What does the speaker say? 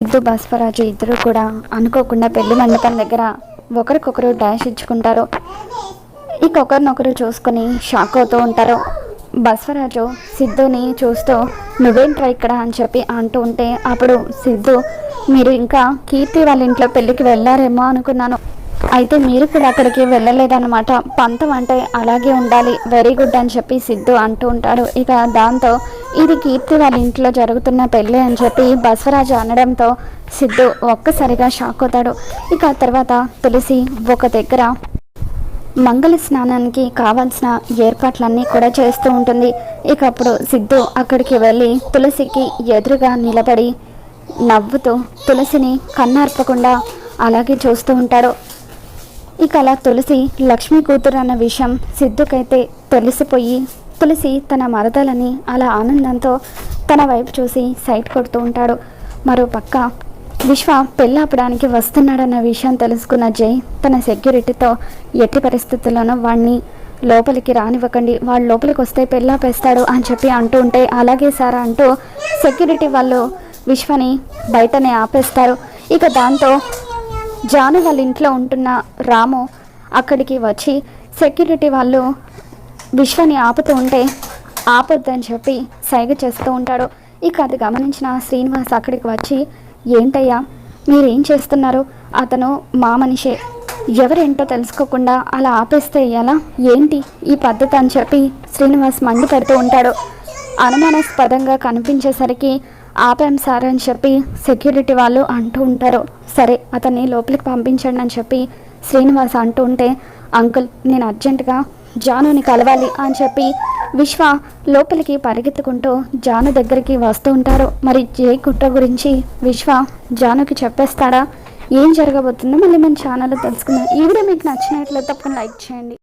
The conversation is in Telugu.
సిద్ధు బసవరాజు ఇద్దరు కూడా అనుకోకుండా పెళ్లి మండపం దగ్గర ఒకరికొకరు డాష్ ఇచ్చుకుంటారు. ఇక ఒకరినొకరు చూసుకొని షాక్ అవుతూ ఉంటారు. బసవరాజు సిద్ధుని చూస్తూ నువ్వేంట్రా ఇక్కడ అని చెప్పి అంటూ ఉంటే అప్పుడు సిద్ధు, మీరు ఇంకా కీర్తి వాళ్ళ ఇంట్లో పెళ్ళికి వెళ్ళారేమో అనుకున్నాను, అయితే మీరు కూడా అక్కడికి వెళ్ళలేదన్నమాట, పంతం అంటే అలాగే ఉండాలి, వెరీ గుడ్ అని చెప్పి సిద్ధు అంటూ ఉంటాడు. ఇక దాంతో ఇది కీర్తి వాళ్ళ ఇంట్లో జరుగుతున్న పెళ్ళి అని చెప్పి బసవరాజు అనడంతో సిద్ధు ఒక్కసారిగా షాక్ అవుతాడు. ఇక తర్వాత తులసి ఒక దగ్గర మంగళ స్నానానికి కావాల్సిన ఏర్పాట్లన్నీ కూడా చేస్తూ ఉంటుంది. ఇక అప్పుడు సిద్ధు అక్కడికి వెళ్ళి తులసికి ఎదురుగా నిలబడి నవ్వుతూ తులసిని కన్నార్పకుండా అలాగే చూస్తూ ఉంటాడు. ఇక అలా తులసి లక్ష్మీ కూతురు అన్న విషయం సిద్ధుకైతే తెలిసిపోయి తులసి తన మరదలని అలా ఆనందంతో తన వైపు చూసి సైట్ కొడుతూ ఉంటాడు. మరో పక్క విశ్వ పెళ్ళాపడానికి వస్తున్నాడన్న విషయం తెలుసుకున్న జై తన సెక్యూరిటీతో ఎట్టి పరిస్థితుల్లోనూ వాడిని లోపలికి రానివ్వకండి, వాడు లోపలికి వస్తే పెళ్ళాపేస్తాడు అని చెప్పి అంటూ ఉంటే అలాగే సార్ అంటూ సెక్యూరిటీ వాళ్ళు విశ్వని బయటనే ఆపేస్తారు. ఇక దాంతో జాను వాళ్ళ ఇంట్లో ఉంటున్న రాము అక్కడికి వచ్చి సెక్యూరిటీ వాళ్ళు విశ్వని ఆపుతూ ఉంటే ఆపొద్దని చెప్పి సైగ చేస్తూ ఉంటాడు. ఇక అది గమనించిన శ్రీనివాస్ అక్కడికి వచ్చి, ఏంటయ్యా మీరేం చేస్తున్నారు, అతను మా మనిషే, ఎవరేంటో తెలుసుకోకుండా అలా ఆపేస్తే ఎలా, ఏంటి ఈ పద్ధతి అని చెప్పి శ్రీనివాస్ మండి పెడుతూ ఉంటాడు. అనుమానాస్పదంగా కనిపించేసరికి ఆపాం సార్ అని చెప్పి సెక్యూరిటీ వాళ్ళు అంటూ ఉంటారు. సరే అతన్ని లోపలికి పంపించండి అని చెప్పి శ్రీనివాస్ అంటూ ఉంటే, అంకుల్ నేను అర్జెంటుగా జానుని కలవాలి అని చెప్పి విశ్వ లోపలికి పరిగెత్తుకుంటూ జాను దగ్గరికి వస్తూ ఉంటారు. మరి జై కుట్ర గురించి విశ్వ జానుకి చెప్పేస్తాడా, ఏం జరగబోతుందో మళ్ళీ మన ఛానల్లో తెలుసుకుందాం. ఈ వీడియో మీకు నచ్చినట్లయితే తప్పకుండా లైక్ చేయండి.